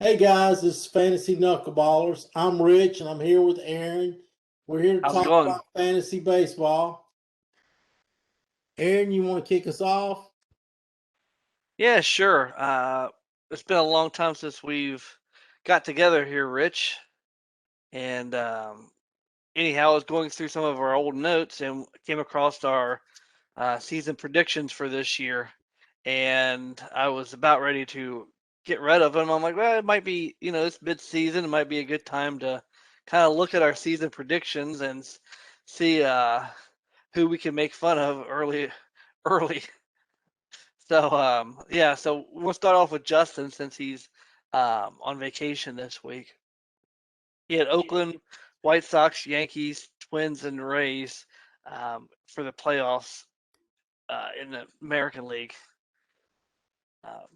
Hey guys, this is Fantasy Knuckleballers. I'm Rich and I'm here with Aaron. We're here to How's it talk going? about fantasy baseball. Aaron, you want to kick us off? Yeah, sure. It's been a long time since we've got together here, Rich. And anyhow, I was going through some of our old notes and came across our season predictions for this year. And I was about ready to get rid of them. I'm like, well, it might be, it's mid-season. It might be a good time to kind of look at our season predictions and see who we can make fun of early. So yeah, so we'll start off with Justin since he's on vacation this week. He had Oakland, White Sox, Yankees, Twins, and Rays for the playoffs in the American League. Um,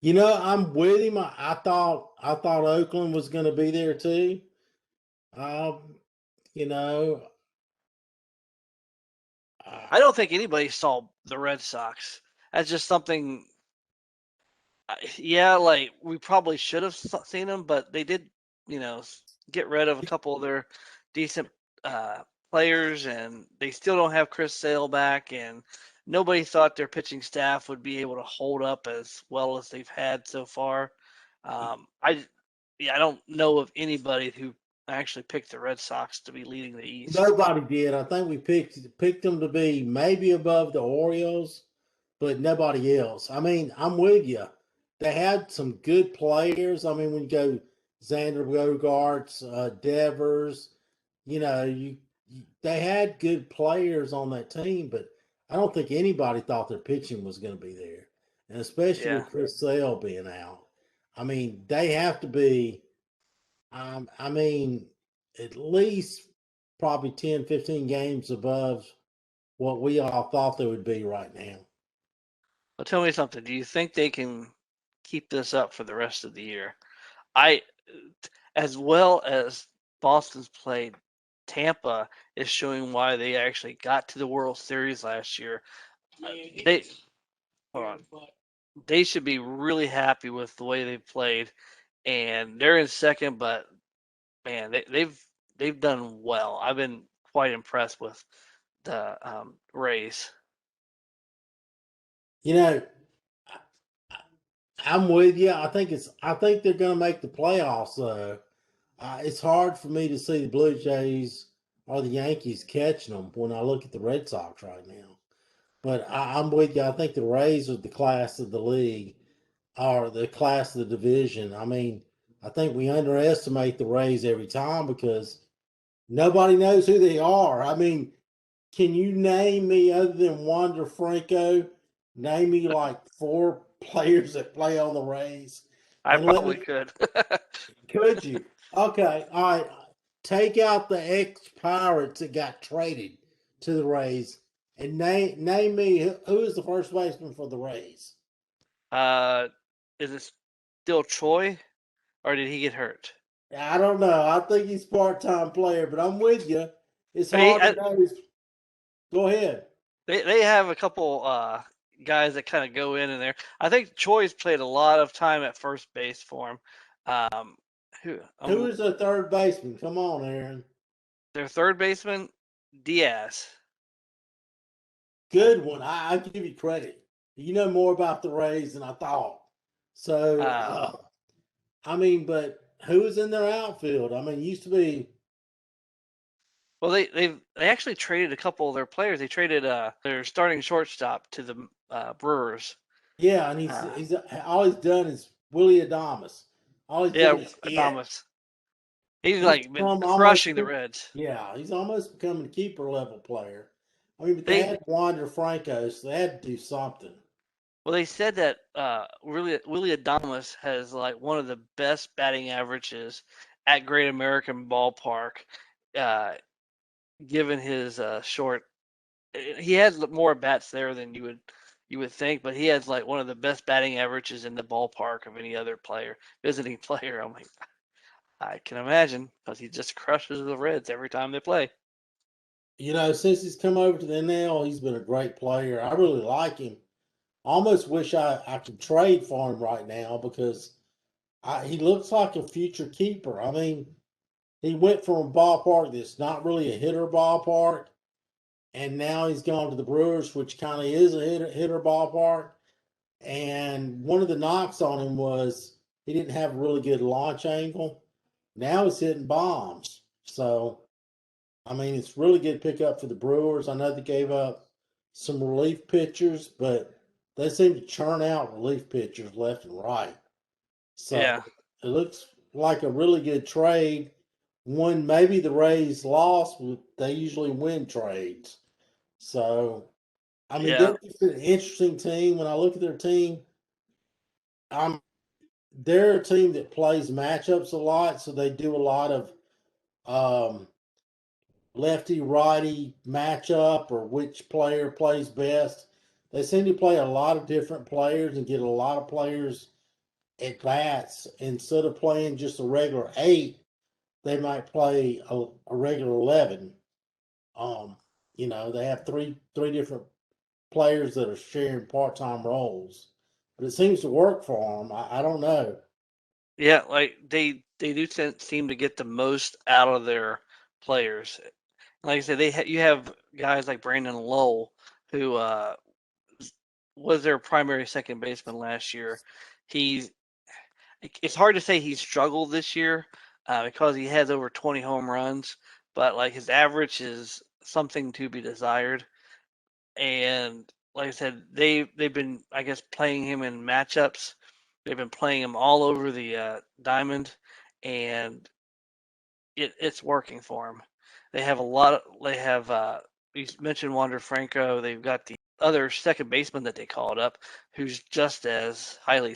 I'm with him. I thought Oakland was going to be there too. Um, you know, I don't think anybody saw the Red Sox. That's just something. Yeah, like we probably should have seen them, but they did, get rid of a couple of their decent players, and they still don't have Chris Sale back, and nobody thought their pitching staff would be able to hold up as well as they've had so far. I don't know of anybody who actually picked the Red Sox to be leading the East. nobody did. I think we picked them to be maybe above the Orioles, but nobody else. I mean, I'm with you. They had some good players. I mean, when you go Xander Bogaerts, Devers, they had good players on that team, but I don't think anybody thought their pitching was going to be there, and especially Yeah. with Chris Sale being out. I mean, they have to be. I mean, at least probably 10, 15 games above what we all thought they would be right now. Well, tell me something. Do you think they can keep this up for the rest of the year? I, as well as Boston's played, Tampa is showing why they actually got to the World Series last year. They hold on. They should be really happy with the way they've played, and they're in second. But man, they've done well. I've been quite impressed with the Rays. You know, I'm with you. I think they're going to make the playoffs. It's hard for me to see the Blue Jays or the Yankees catching them when I look at the Red Sox right now. But I'm with you. I think the Rays are the class of the league or the class of the division. I mean, I think we underestimate the Rays every time because nobody knows who they are. I mean, can you name me other than Wander Franco? Name me like four players that play on the Rays, I and let probably me. could. Could you? Okay, all right. Take out the ex Pirates that got traded to the Rays, and name me who is the first baseman for the Rays. uh, is it still Troy, or did he get hurt? I don't know. I think he's part-time player, but I'm with you. It's Hey, hard to know. Go ahead. they have a couple guys that kind of go in there. I think Troy's played a lot of time at first base for him. Um, who Who is the third baseman? Come on, Aaron. their third baseman, Diaz. Good one. I give you credit. You know more about the Rays than I thought. So, Um, I mean, but who's in their outfield? I mean, used to be. well, they actually traded a couple of their players. They traded their starting shortstop to the Brewers. Yeah, and Uh, he's all he's done is Willie Adamas. All he's yeah, done is hit. Thomas. He's He's like been become almost. crushing the Reds. Yeah, he's almost become a keeper level player. I mean, but they They had Wander Franco, so they had to do something. Well, they said that Willie Adamas has like one of the best batting averages at Great American Ballpark, uh, given his short he has more bats there than you would think, but he has like one of the best batting averages in the ballpark of any other player, visiting player. I'm like, I can imagine because he just crushes the Reds every time they play. Since he's come over to the NL, he's been a great player. I really like him. I almost wish I could trade for him right now because he looks like a future keeper. I mean, he went from a ballpark that's not really a hitter ballpark, and now he's gone to the Brewers, which kind of is a hitter ballpark. And one of the knocks on him was he didn't have a really good launch angle. Now he's hitting bombs. So, I mean, it's really good pickup for the Brewers. I know they gave up some relief pitchers, but they seem to churn out relief pitchers left and right. So Yeah, it looks like a really good trade. One maybe the Rays lost, but they usually win trades. So I mean, yeah, they're just an interesting team. When I look at their team, I'm they're a team that plays matchups a lot, so they do a lot of um, lefty righty matchup or which player plays best. They seem to play a lot of different players and get a lot of players at bats instead of playing just a regular eight. They might play a regular 11. Um, they have three different players that are sharing part time roles, but it seems to work for them. I don't know. yeah. Like they do seem to get the most out of their players. Like I said, you have guys like Brandon Lowell who was their primary second baseman last year. He's it's hard to say he struggled this year because he has over 20 home runs, but like his average is something to be desired. And like I said, they've been I guess playing him in matchups. They've been playing him all over the diamond, and it's working for him. They have a lot of they have you mentioned Wander Franco. They've got the other second baseman that they called up, who's just as highly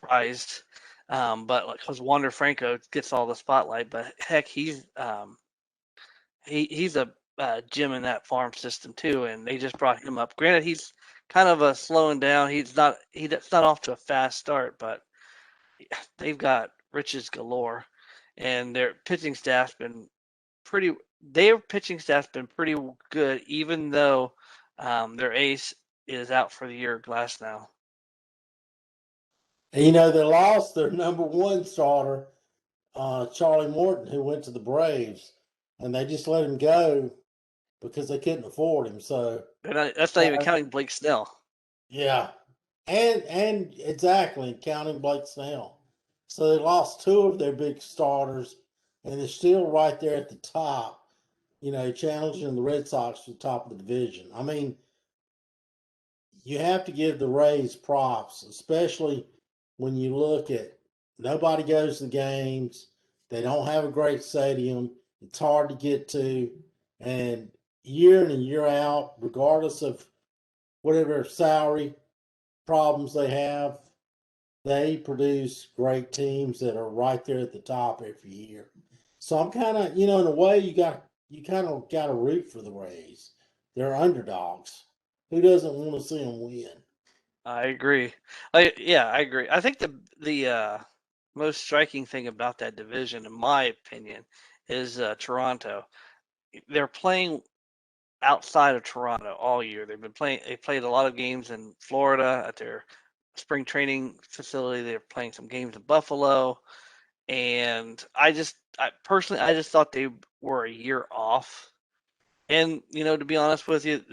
prized. But like, because Wander Franco gets all the spotlight, but heck, he's a gem in that farm system too, and they just brought him up. Granted, he's kind of a slowing down. He's not off to a fast start, but they've got riches galore, and their pitching staff's been pretty. Their pitching staff's been pretty good, even though their ace is out for the year, Glass now. And they lost their number one starter, Charlie Morton, who went to the Braves, and they just let him go because they couldn't afford him. So That's not even uh, counting Blake Snell. yeah, and exactly counting Blake Snell. So they lost two of their big starters, and they're still right there at the top. Challenging the Red Sox to the top of the division. I mean, you have to give the Rays props, especially when you look at nobody goes to the games. They don't have a great stadium. It's hard to get to. And year in and year out, regardless of whatever salary problems they have, they produce great teams that are right there at the top every year. So I'm kind of, in a way, you kind of got to root for the Rays. They're underdogs. Who doesn't want to see them win? I agree. I agree. I think the most striking thing about that division, in my opinion, is Toronto. They're playing outside of Toronto all year. They've been playing. They played a lot of games in Florida at their spring training facility. They're playing some games in Buffalo, and I personally, I just thought they were a year off. And to be honest with you,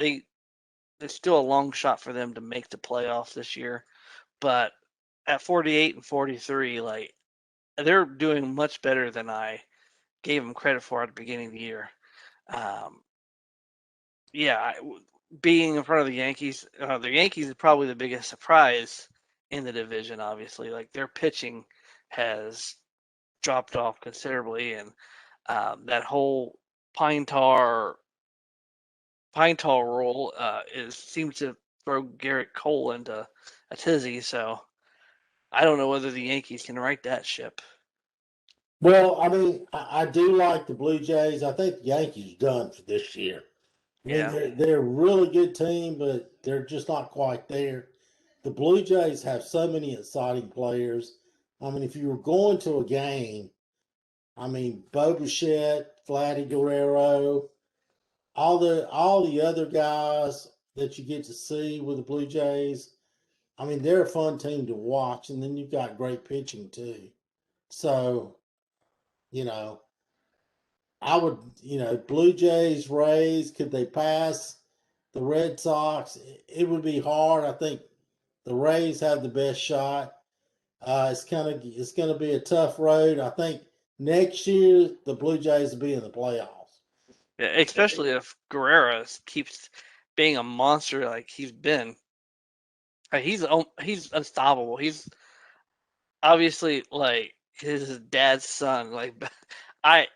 it's still a long shot for them to make the playoffs this year. But at 48 and 43, like they're doing much better than I gave them credit for at the beginning of the year. Um, yeah, being in front of the Yankees is probably the biggest surprise in the division. Obviously, like their pitching has dropped off considerably, and that whole pine tar pine tar rule is seems to throw Garrett Cole into a tizzy. So I don't know whether the Yankees can right that ship. Well, I mean, I do like the Blue Jays. I think the Yankees are done for this year. I mean, Yeah. they're a really good team, but they're just not quite there. The Blue Jays have so many exciting players. I mean, if you were going to a game, I mean, Bo Bichette, Vladdy Guerrero, all the other guys that you get to see with the Blue Jays. I mean, they're a fun team to watch, and then you've got great pitching too. So, you know, I would, Blue Jays, Rays, could they pass the Red Sox? It would be hard. I think the Rays have the best shot. It's going to be a tough road. I think next year the Blue Jays will be in the playoffs. Yeah, especially if Guerrero keeps being a monster like he's been. He's unstoppable. He's obviously like his dad's son. Like I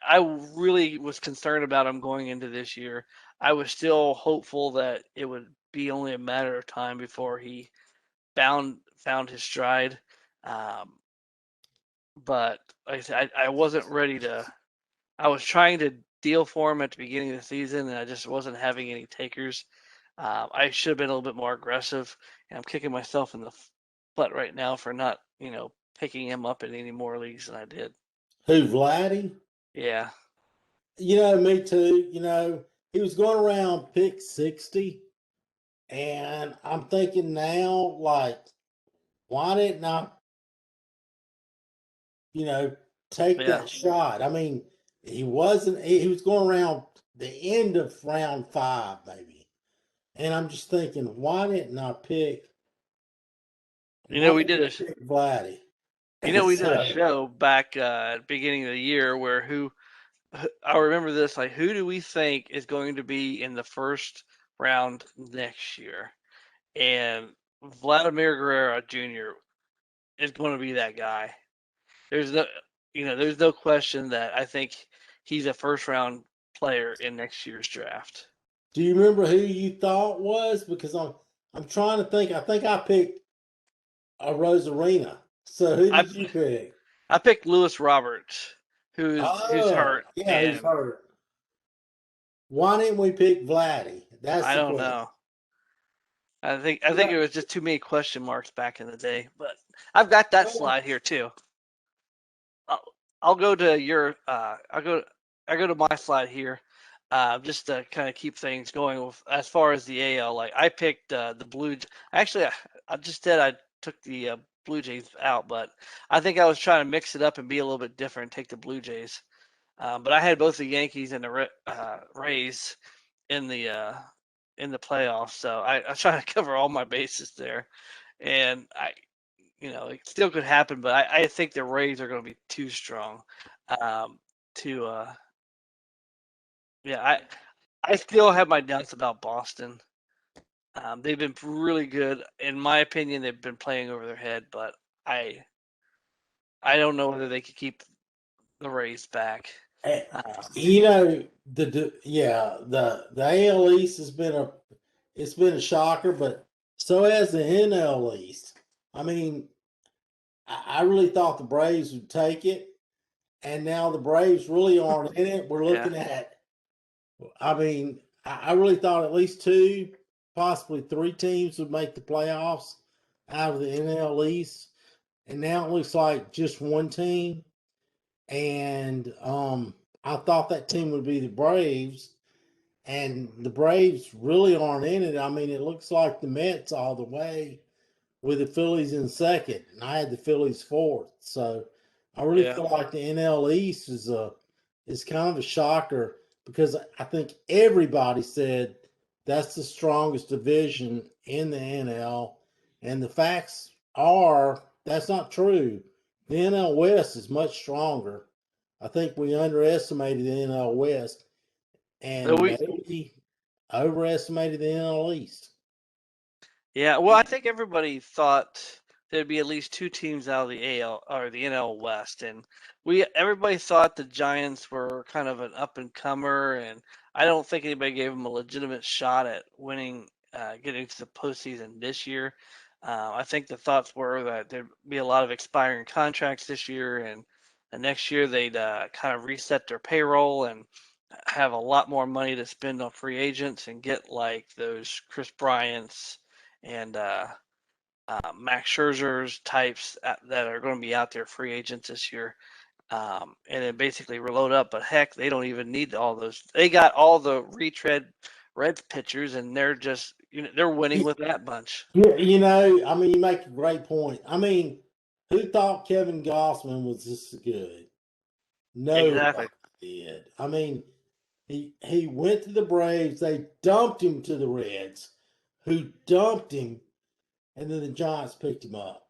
really was concerned about him going into this year. I was still hopeful that it would be only a matter of time before he found his stride. Um, but like I said, I wasn't ready to. I was trying to deal for him at the beginning of the season, and I just wasn't having any takers. I should have been a little bit more aggressive, and I'm kicking myself in the butt right now for not, picking him up in any more leagues than I did. Who, Vladdy? Yeah, Me too. He was going around pick 60, and I'm thinking now, like, why didn't I, you know, take yeah. that shot? I mean, he was going around the end of round 5, maybe. And I'm just thinking, You know, we why did didn't a, I pick Vladdy? we did a So, show back at the beginning of the year where I remember this, like, who do we think is going to be in the first round next year? And Vladimir Guerrero Jr. is going to be that guy. There's no, there's no question that I think he's a first round player in next year's draft. do you remember who you thought was? Because I'm trying to think. I think I picked a Rosarina. So who I did you pick? I picked Lewis Roberts, who's Oh, hurt, yeah, who's and hurt? Why didn't we pick Vladdy? That's I the don't question. know. I think Yeah, it was just too many question marks back in the day. But I've got that well, slide here too. I'll go to your I go to my slide here, just to kind of keep things going with as far as the AL. Like I picked the Blue. Actually, I just did. I took the Blue Jays out, but I think I was trying to mix it up and be a little bit different. Take the Blue Jays, but I had both the Yankees and the Rays in the uh, in the playoffs, so I was trying to cover all my bases there, and it still could happen, but I think the Rays are going to be too strong. Um, to yeah, I still have my doubts about Boston. They've been really good, in my opinion. They've been playing over their head, but I I don't know whether they could keep the Rays back. eh, Um, the AL East it's been a shocker, but so has the NL East. I mean, I really thought the Braves would take it, and now the Braves really aren't in it. We're yeah, looking at, I mean, I really thought at least two, possibly three teams would make the playoffs out of the NL East, and now it looks like just one team. And I thought that team would be the Braves, and the Braves really aren't in it. I mean, it looks like the Mets all the way with the Phillies in second, and I had the Phillies fourth. So I really yeah. feel like the NL East is kind of a shocker because I think everybody said that's the strongest division in the NL, and the facts are that's not true. The NL West is much stronger. I think we underestimated the NL West So and maybe overestimated the NL East. Yeah, well, I think everybody thought there'd be at least two teams out of the AL or the NL West, and everybody thought the Giants were kind of an up and comer, and I don't think anybody gave them a legitimate shot at winning, getting to the postseason this year. I think the thoughts were that there'd be a lot of expiring contracts this year, and next year they'd kind of reset their payroll, and have a lot more money to spend on free agents and get like those Chris Bryants and Max Scherzer's types that are going to be out there free agents this year. And then basically reload up. But heck, they don't even need all those. They got all the retread Reds pitchers, and they're just they're winning with that bunch. Yeah, I mean, you make a great point. I mean, who thought Kevin Gossman was this good? Nobody Exactly. did. I mean, he went to the Braves. They dumped him to the Reds, who dumped him, and then the Giants picked him up.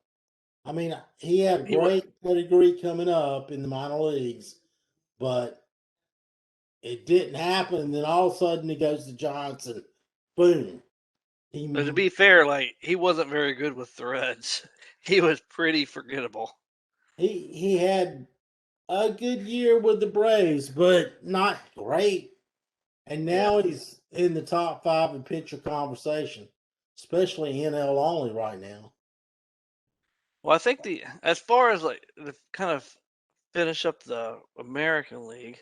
I mean, he had a He wa- great pedigree coming up in the minor leagues, but it didn't happen. And then all of a sudden, he goes to Giants, and boom, he But to be fair, like he wasn't very good with the Reds. He was pretty forgettable. he had a good year with the Braves, but not great. And Yeah. now he's in the top five in pitcher conversation, especially NL only right now. Well, I think the as far as like the kind of finish up the American League,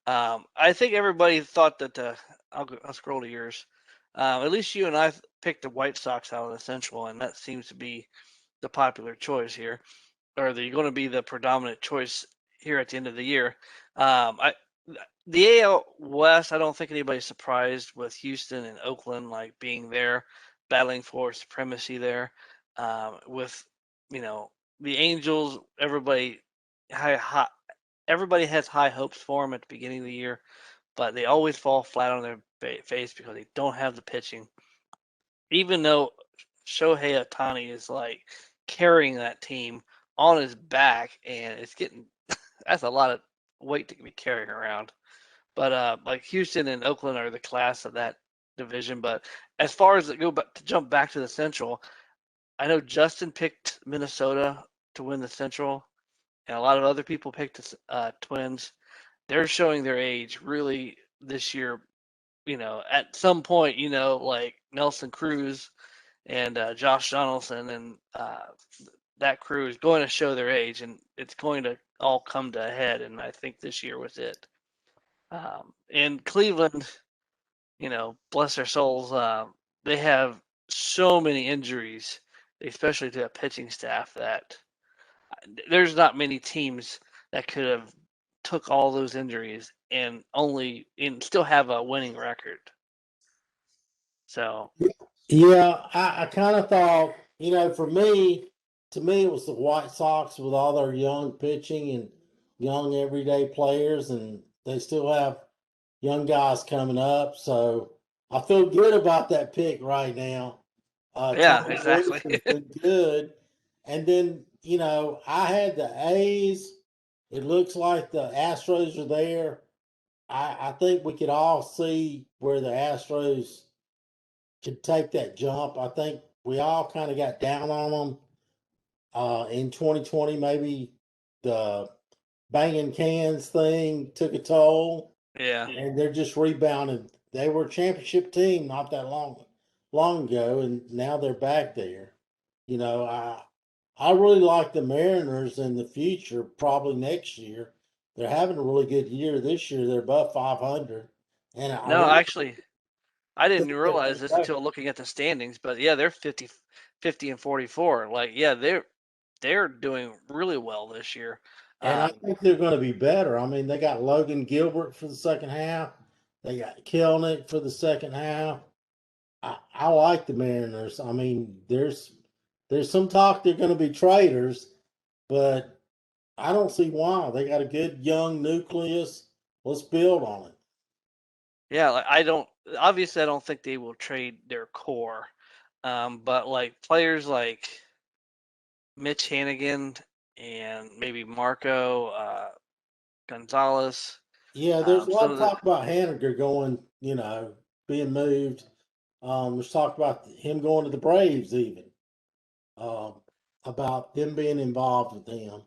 I think everybody thought that I'll scroll to yours. At least you and I picked the White Sox out of the Central, and that seems to be the popular choice here, or they're going to be the predominant choice here at the end of the year. I the AL West, I don't think anybody's surprised with Houston and Oakland like being there, battling for supremacy there. With you know the Angels, high, everybody has high hopes for them at the beginning of the year, but they always fall flat on their face because they don't have the pitching. Even though Shohei Ohtani is like carrying that team on his back, and it's getting that's a lot of weight to be carrying around. But like Houston and Oakland are the class of that division. But as far as to jump back to the Central, I know Justin picked Minnesota to win the Central, and a lot of other people picked the Twins. They're showing their age really this year. At some point, like Nelson Cruz and Josh Donaldson and that crew is going to show their age, and it's going to all come to a head. And I think this year was it. And Cleveland, bless their souls, they have so many injuries, especially to a pitching staff, that there's not many teams that could have took all those injuries and still have a winning record. So Yeah, I kind of thought, for me, to me, it was the White Sox with all their young pitching and young everyday players, and they still have young guys coming up. So I feel good about that pick right now. yeah, Tommy exactly. Wilson's been good. And then, I had the A's. It looks like the Astros are there. I think we could all see where the Astros could take that jump. I think we all kind of got down on them in 2020. Maybe the banging cans thing took a toll, Yeah. and they're just rebounding. They were a championship team not that long ago, and now they're back there. I really like the Mariners in the future. Probably next year, they're having a really good year. This year, they're above 500, and I No, really actually, I didn't think they're realize going to this go. until looking at the standings, but yeah, they're 50 and 44. Like, yeah, they're doing really well this year. And I Um, think they're going to be better. I mean, they got Logan Gilbert for the second half. They got Kelnick for the second half. I like the Mariners. I mean, there's some talk they're going to be traders, but I don't see why. They got a good young nucleus. Let's build on it. yeah, like I don't think they will trade their core. But like players like Mitch Hannigan and maybe Marco Gonzalez, Yeah, there's a lot some of of the talk about Haniger going, being moved. There's talk about him going to the Braves even. um, about them being involved with him.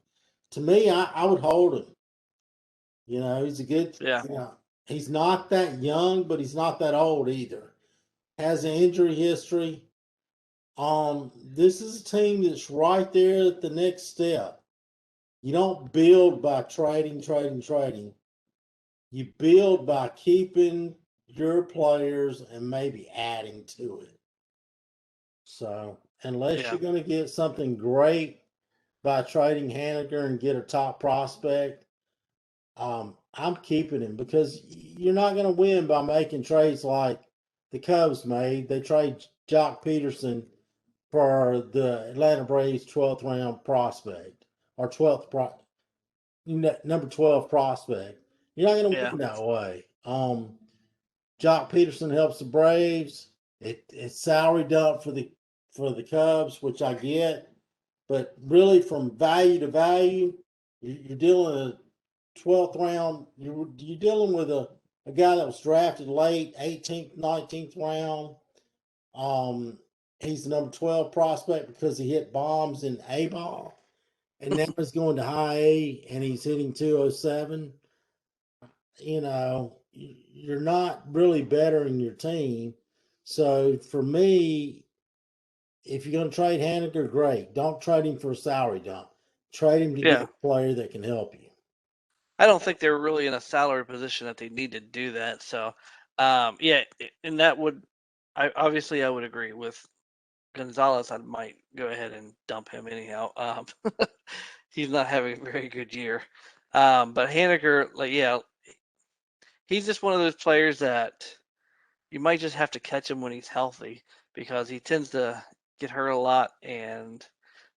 To me, I would hold him. He's a good, yeah. he's not that young, but he's not that old either. Has an injury history. This is a team that's right there at the next step. You don't build by trading, trading, trading. you build by keeping your players and maybe adding to it. So unless Yeah, you're going to get something great by trading Haniger and get a top prospect, I'm keeping him because you're not going to win by making trades like the Cubs made. They trade Jock Peterson for the Atlanta Braves 12th round prospect or number 12 prospect. You're not going to yeah. win that way. Jock Peterson helps the Braves. It's salary dump for the Cubs, which I get, but really from value to value, you're dealing a 12th round. You're dealing with a guy that was drafted late, 18th, 19th round. He's the number 12 prospect because he hit bombs in A ball, and now he's going to high A and he's hitting 207. You're not really bettering your team. So for me, if you're going to trade Haniger, great. Don't trade him for a salary dump. Trade him to get Yeah. a player that can help you. I don't think they're really in a salary position that they need to do that. So, yeah, and that would, I would agree with Gonzalez. I might go ahead and dump him anyhow. He's not having a very good year. But Haniger, like, yeah, he's just one of those players that you might just have to catch him when he's healthy because he tends to get hurt a lot, and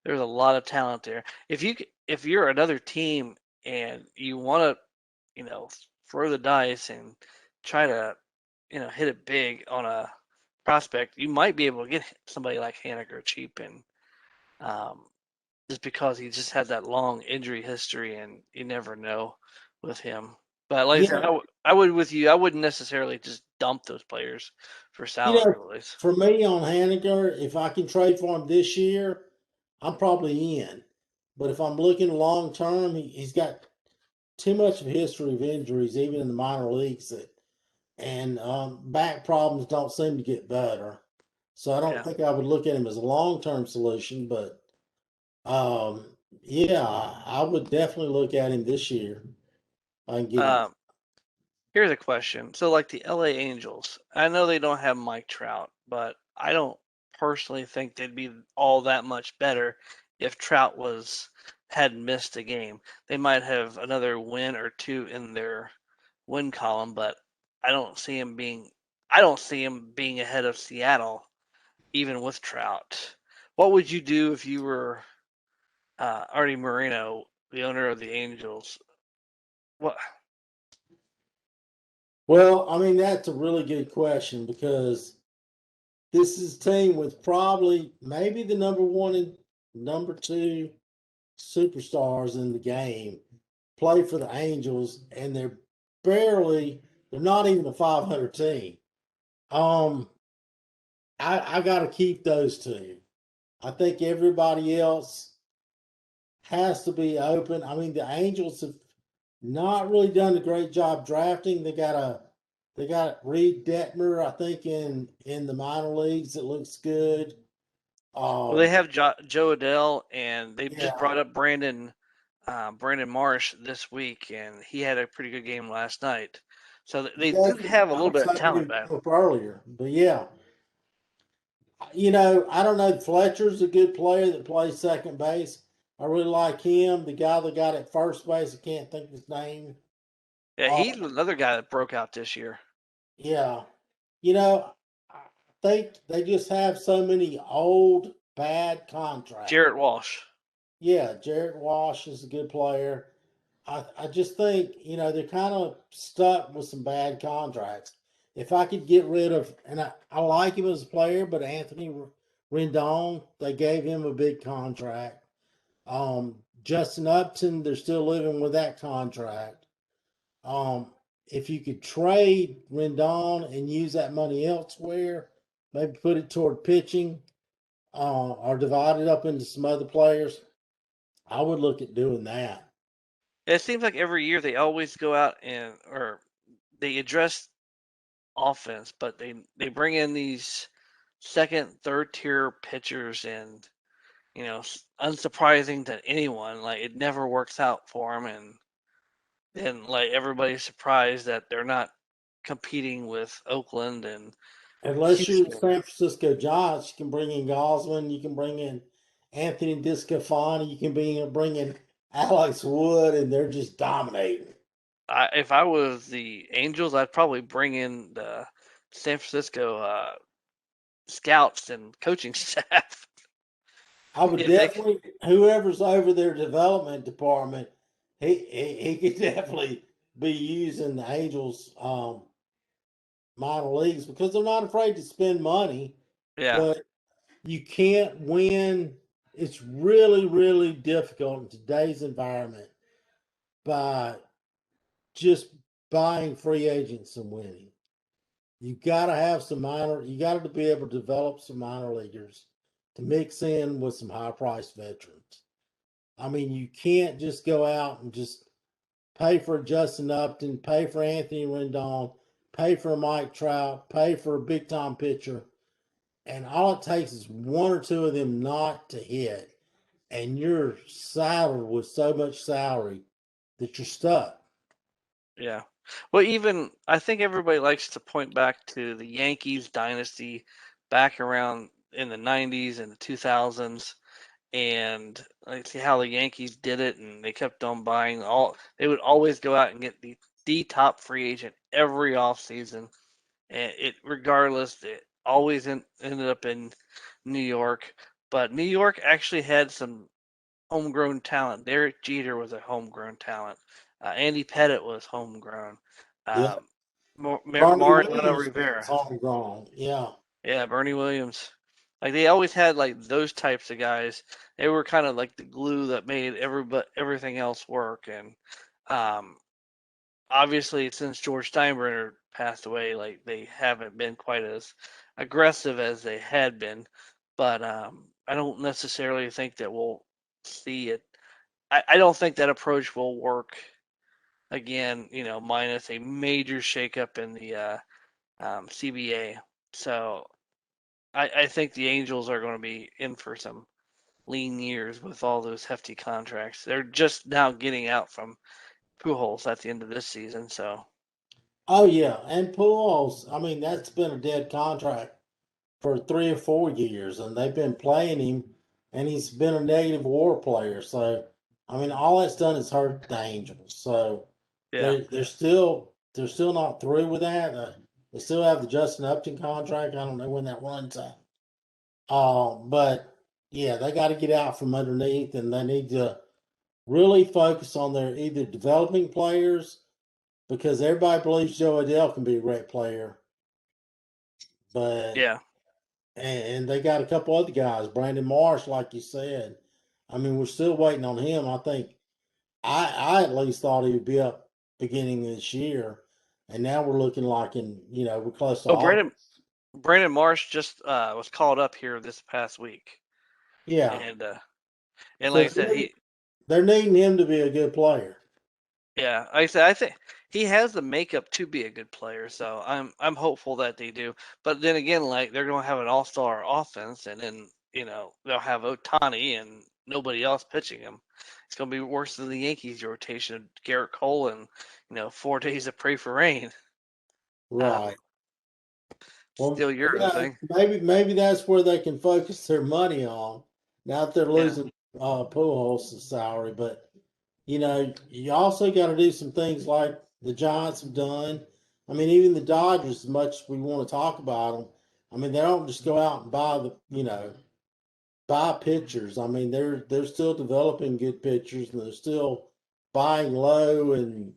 there's a lot of talent there. If you're another team and you want to, throw the dice and try to, hit it big on a prospect, you might be able to get somebody like Haniger cheap, and um, just because he just had that long injury history, and you never know with him. But like I said, Yeah, I would with you. I wouldn't necessarily just dump those players for you salary know, release. for me on Haniger, if I can trade for him this year, I'm probably in. But if I'm looking long term, he's got too much of a history of injuries, even in the minor leagues, and back problems don't seem to get better. So I don't Yeah. think I would look at him as a long term solution. But um, yeah, I would definitely look at him this year. I can get him. Um, Here's a question. So, like the LA Angels, I know they don't have Mike Trout, but I don't personally think they'd be all that much better if Trout hadn't missed a game. They might have another win or two in their win column, but I don't see him being ahead of Seattle even with Trout. What would you do if you were Artie Moreno, the owner of the Angels? What? Well, I mean, that's a really good question because this is a team with probably maybe the number one and number two superstars in the game play for the Angels, and they're not even a 500 team. Um, I got to keep those two. I think everybody else has to be open. I mean, the Angels have not really done a great job drafting. They got Reed Detmer, I think, in the minor leagues. It looks good. Well, they Um, have Joe Adell, and they've just yeah, brought up Brandon Marsh this week, and he had a pretty good game last night. So they do have a I little was bit of hoping talent to back. go up earlier, but yeah, I don't know. Fletcher's a good player that plays second base. I really like him. The guy that got at first base, I can't think of his name. Yeah, Uh, he's another guy that broke out this year. yeah, I think they just have so many old bad contracts. Jarrett Walsh. Yeah, Jared Wash is a good player. I just think, they're kind of stuck with some bad contracts. If I could get rid of, and I like him as a player, but Anthony Rendon, they gave him a big contract. Justin Upton, they're still living with that contract. If you could trade Rendon and use that money elsewhere, maybe put it toward pitching, or divide it up into some other players, I would look at doing that. It seems like every year they always go out or they address offense, but they bring in these second, third tier pitchers, and unsurprising to anyone, like it never works out for them, and and like everybody's surprised that they're not competing with Oakland and Unless you're the Houston. San Francisco Giants, you can bring in Gosman, you can bring in Anthony Discofani, you can bring in Alex Wood, and they're just dominating. If I was the Angels, I'd probably bring in the San Francisco scouts and coaching staff I would if they. definitely, whoever's over their development department, he could definitely be using the Angels minor leagues because they're not afraid to spend money, Yeah, but you can't win. It's really, really difficult in today's environment by just buying free agents and winning. You got to have some minor, you got to be able to develop some minor leaguers to mix in with some high priced veterans. I mean, you can't just go out and just pay for Justin Upton, pay for Anthony Rendon, pay for Mike Trout, pay for a big time pitcher, and all it takes is one or two of them not to hit, and you're saddled with so much salary that you're stuck. yeah. Well, even I think everybody likes to point back to the Yankees dynasty back around in the 90s and the 2000s, and like see how the Yankees did it, and they kept on buying all. They would always go out and get the top free agent every offseason, and it regardless, it always ended up in New York. But New York actually had some homegrown talent. Derek Jeter was a homegrown talent. Andy Pettit was homegrown. Yeah. Um, Bernie Mariano Williams was Rivera, homegrown. Yeah. yeah, Bernie Williams. Like they always had like those types of guys. They were kind of like the glue that made everything else work. And um, obviously, since George Steinbrenner passed away, like they haven't been quite as aggressive as they had been. But I don't necessarily think that we'll see it. I don't think that approach will work again. Minus a major shakeup in the CBA. So I think the Angels are going to be in for some lean years with all those hefty contracts. They're just now getting out from Pujols at the end of this season. So Oh yeah, and Pujols. I mean, that's been a dead contract for 3 or 4 years, and they've been playing him, and he's been a negative WAR player. So, I mean, all that's done is hurt the Angels. So yeah, they're still not through with that. They still have the Justin Upton contract. I don't know when that runs out. But yeah, they got to get out from underneath, and they need to really focus on their either developing players because everybody believes Joe Adele can be a great player, but yeah. and they got a couple other guys, Brandon Marsh, like you said. I mean, we're still waiting on him. I think I at least thought he would be up beginning of this year, and now we're looking like we're close to Oh, August. Brandon Marsh just was called up here this past week, Yeah, and so like I said, they're needing him to be a good player. yeah, like I said, I think he has the makeup to be a good player. So I'm hopeful that they do. But then again, like they're going to have an all-star offense, and then they'll have Otani and nobody else pitching him. It's going to be worse than the Yankees rotation of Garrett Cole and 4 days of pray for rain. Um, Right. Well, Still Euro thing. maybe that's where they can focus their money on. Now that they're Yeah. losing Pujols' salary, but you also got to do some things like the Giants have done. I mean, even the Dodgers, as much as we want to talk about them, I mean, they don't just go out and buy pitchers. I mean, they're still developing good pitchers, and they're still buying low and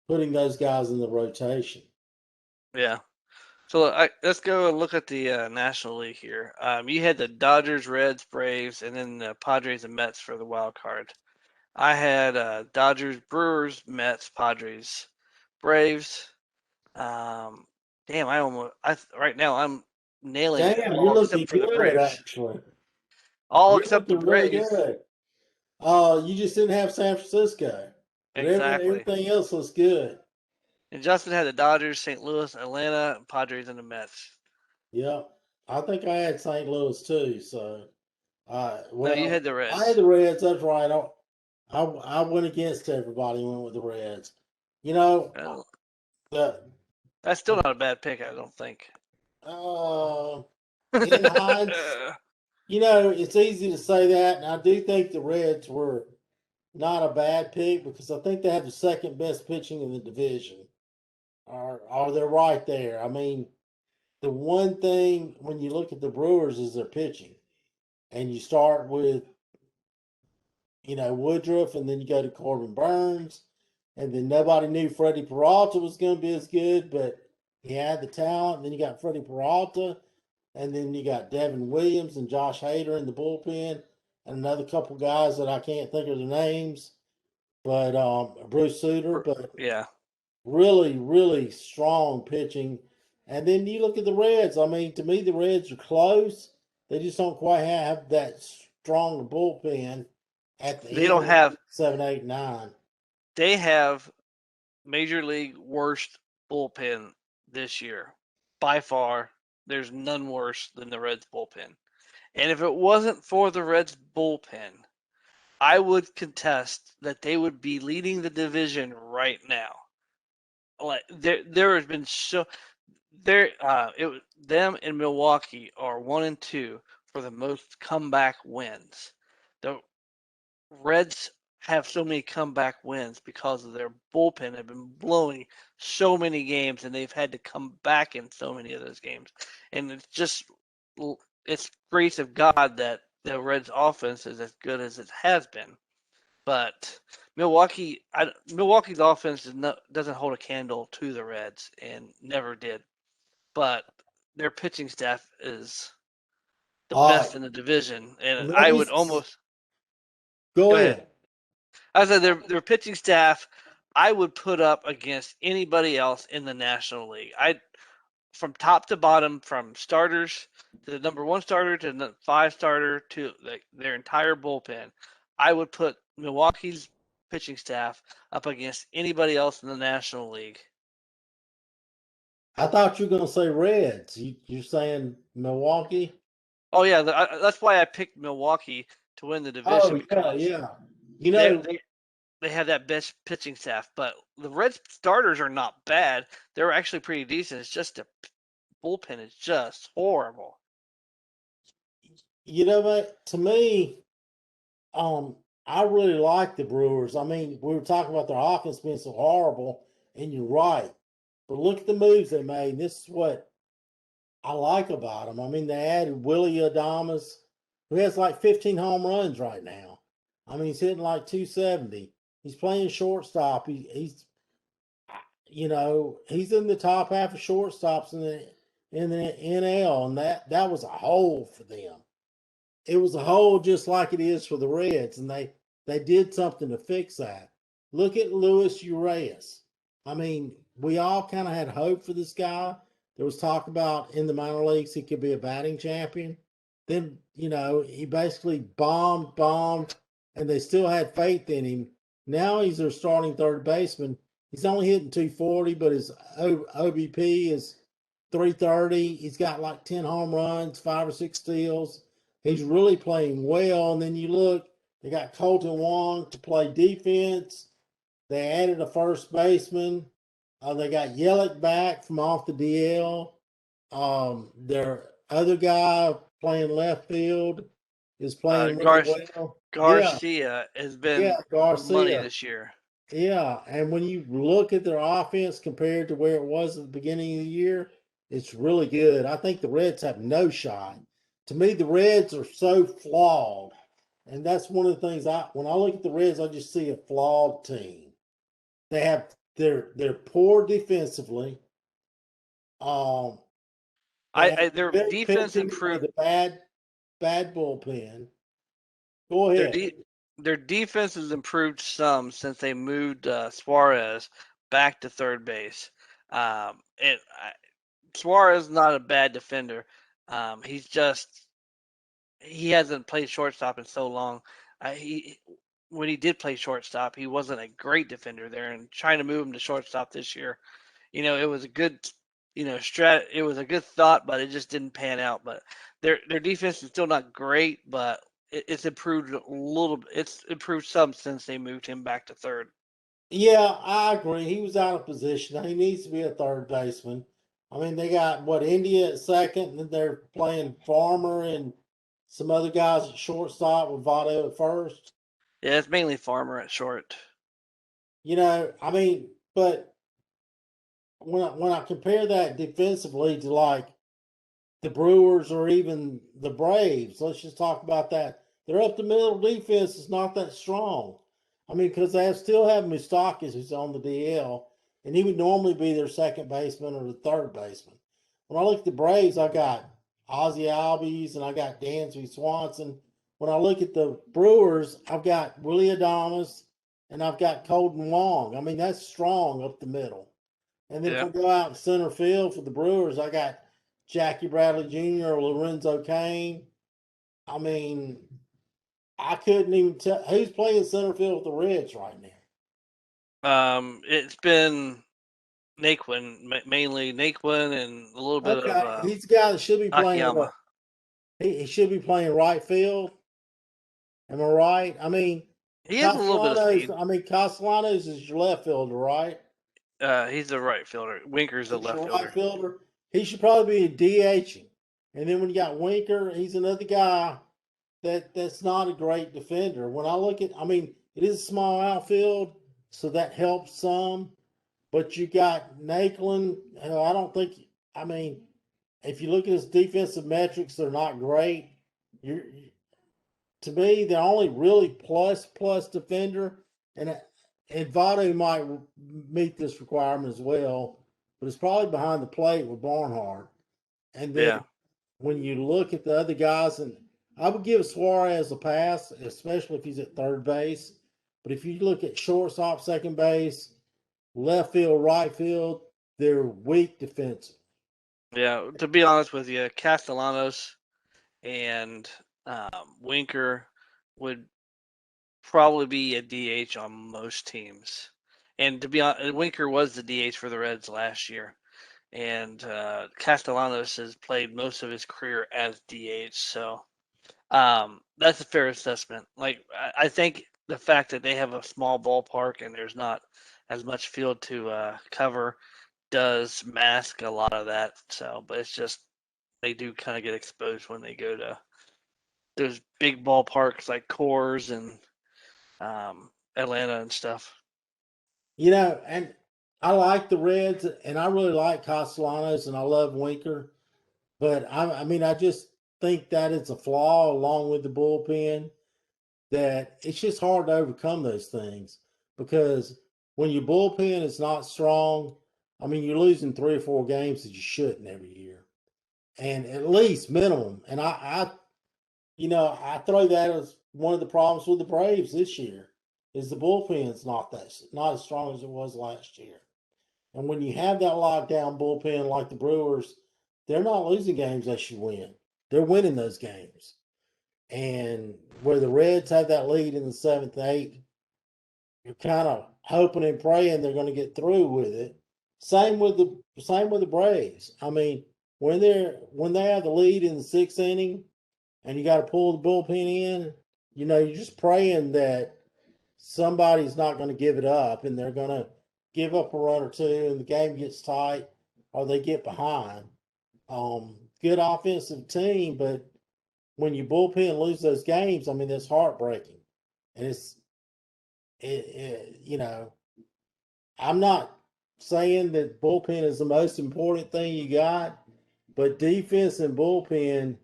putting those guys in the rotation. Yeah. So let's go and look at the National League here. You had the Dodgers, Reds, Braves, and then the Padres and Mets for the wild card. I had Dodgers, Brewers, Mets, Padres, Braves. Um, damn, right now I'm nailing it Damn, you're all looking except for the good, Braves. actually. All You're except the looking really Braves. good. You just didn't have San Francisco, but Exactly. everything else looks good. And Justin had the Dodgers, St. Louis, Atlanta, Padres, and the Mets. Yep. I think I had St. Louis too. So, No, you well, had the I had Reds. the Reds. That's right. I went against everybody and went with the Reds. You know, Well, the that's still not a bad pick, I don't think. uh, in hindsight, it's easy to say that, and I do think the Reds were not a bad pick because I think they have the second best pitching in the division. Or they're right there. I mean, the one thing when you look at the Brewers is their pitching, and you start with Woodruff, and then you go to Corbin Burns, and then nobody knew Freddie Peralta was going to be as good, but he had the talent. And then you got Freddie Peralta, and then you got Devin Williams and Josh Hader in the bullpen, and another couple guys that I can't think of their names, but Bruce Sutter, but Yeah. really, really strong pitching. And then you look at the Reds. I mean, to me, the Reds are close. They just don't quite have that strong bullpen at the They end don't of have 7, 8, 9. they have major league worst bullpen this year. By far, there's none worse than the Reds bullpen. And if it wasn't for the Reds bullpen, I would contest that they would be leading the division right now. Like there has been them and Milwaukee are 1 and 2 for the most comeback wins. The Reds have so many comeback wins because of their bullpen have been blowing so many games, and they've had to come back in so many of those games. And it's grace of God that the Reds offense is as good as it has been. But Milwaukee's offense doesn't hold a candle to the Reds and never did. But their pitching staff is the All right. best in the division, and Let I me would almost go go ahead. ahead. I said their pitching staff, I would put up against anybody else in the National League. I from top to bottom, from starters to the number one starter to the 5 starter to their entire bullpen. I would put Milwaukee's pitching staff up against anybody else in the National League. I thought you were going to say Reds. You're saying Milwaukee? Oh yeah, that's why I picked Milwaukee to win the division Oh, yeah, because yeah. You they know, they they have that best pitching staff. But the Reds starters are not bad; they're actually pretty decent. It's just the bullpen is just horrible. what? To me, Um, I really like the Brewers. I mean, we were talking about their offense being so horrible, and you're right. But look at the moves they made. This is what I like about them. I mean, they added Willie Adamas, who has like 15 home runs right now. I mean, he's hitting like 270. He's playing shortstop. He's in the top half of shortstops in the NL, and that was a hole for them. It was a hole just like it is for the Reds, and they did something to fix that. Look at Luis Urias. I mean, we all kind of had hope for this guy. There was talk about in the minor leagues he could be a batting champion. Then he basically bombed, and they still had faith in him. Now he's their starting third baseman. He's only hitting 240, but his OBP is 330. He's got like 10 home runs, 5 or 6 steals. He's really playing well. And then you look, they got Colton Wong to play defense. They added a first baseman. They got Yelich back from off the DL. Their other guy playing left field is playing really Gar- well. Yeah, Garcia has yeah, been money Garcia. this year. Yeah, and when you look at their offense compared to where it was at the beginning of the year, it's really good. I think the Reds have no shot. To me, the Reds are so flawed, and that's one of the things when I look at the Reds, I just see a flawed team. They're poor defensively. Um, they have Their good defense pitching with improved. a bad bullpen. Go Their ahead. de- their defense has improved some since they moved Suarez back to third base. Suarez is not a bad defender. He's just he hasn't played shortstop in so long. He When he did play shortstop, he wasn't a great defender there. And trying to move him to shortstop this year, it was a good, it was a good thought, but it just didn't pan out. But their defense is still not great, but it's improved a little. It's improved some since they moved him back to third. Yeah, I agree. He was out of position. He needs to be a third baseman. I mean, they got what India at second, and then they're playing Farmer and some other guys at shortstop with Votto at first. Yeah, it's mainly Farmer at short. I mean, but when I compare that defensively to like the Brewers or even the Braves. Let's just talk about that. Their up the middle defense is not that strong. I mean, because they still have Moustakis who's on the DL, and he would normally be their second baseman or the third baseman. When I look at the Braves, I got Ozzie Albies and I got Dansby Swanson. When I look at the Brewers, I've got Willie Adames and I've got Colton Wong. I mean, that's strong up the middle. And then if Yeah. I go out in center field for the Brewers, I got Jackie Bradley Jr. or Lorenzo Kane. I mean, I couldn't even tell who's playing center field with the Reds right now. It's been Naquin, mainly Naquin, and a little bit of Okay, he's the guy that should be playing Akiyama. what? He should be playing right field. Am I right? I mean, He has a little bit of speed. Castellanos is your left fielder, right? He's a right fielder. Winker's a He's left your right fielder. fielder. He should probably be DHing. And then when you got Winker, he's another guy that's not a great defender. When I look at, I mean, it is a small outfield, so that helps some. But you got Naquin, who I don't think. I mean, if you look at his defensive metrics, they're not great. You're, to me, they're only really plus defender, and Votto might meet this requirement as well, but it's probably behind the plate with Barnhart. And then Yeah. when you look at the other guys, and I would give Suarez a pass, especially if he's at third base. But if you look at shortstop, second base, left field, right field, they're weak defensive. Yeah. To be honest with you, Castellanos and Winker would probably be a DH on most teams. And to be honest, Winker was the DH for the Reds last year. And Castellanos has played most of his career as DH. So that's a fair assessment. Like, I think the fact that they have a small ballpark and there's not as much field to cover does mask a lot of that. So, but it's just they do kind of get exposed when they go to those big ballparks like Coors and Atlanta and stuff. And I like the Reds, and I really like Castellanos, and I love Winker. But I mean, I just think that it's a flaw along with the bullpen that it's just hard to overcome those things because when your bullpen is not strong, I mean, you're losing 3 or 4 games that you shouldn't every year, and at least minimum. And I throw that as one of the problems with the Braves this year is the bullpen's not as strong as it was last year. And when you have that lockdown bullpen like the Brewers, they're not losing games they should win. They're winning those games. And where the Reds have that lead in the seventh, eighth, you're kind of hoping and praying they're going to get through with it. Same with the Braves. I mean, when they have the lead in the sixth inning and you got to pull the bullpen in, you're just praying that somebody's not going to give it up and they're going to give up a run or two and the game gets tight or they get behind. Good offensive team, but when you bullpen lose those games, I mean, that's heartbreaking. And I'm not saying that bullpen is the most important thing you got, but defense and bullpen,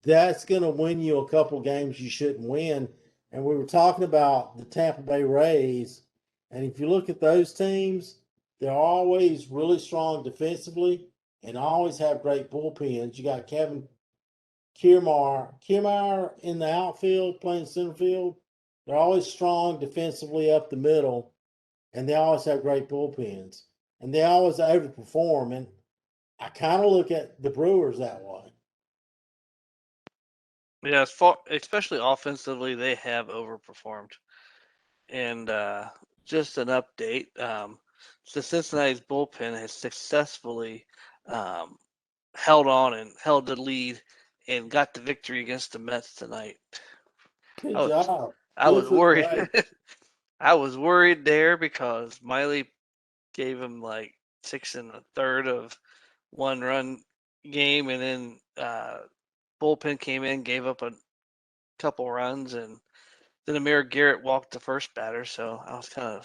that's going to win you a couple games you shouldn't win. And we were talking about the Tampa Bay Rays. And if you look at those teams, they're always really strong defensively and always have great bullpens. You got Kevin Kiermaier in the outfield playing center field. They're always strong defensively up the middle, and they always have great bullpens, and they always overperform. And I kind of look at the Brewers that way. Yeah, especially offensively, they have overperformed. And just an update: the Cincinnati's bullpen has successfully um, held on and held the lead and got the victory against the Mets tonight. I Good was job. I Good was for the worried. Braves. I was worried there because Miley gave him like 6 1/3 of 1 run game, and then bullpen came in, gave up a couple runs, and then Amir Garrett walked the first batter. So I was kind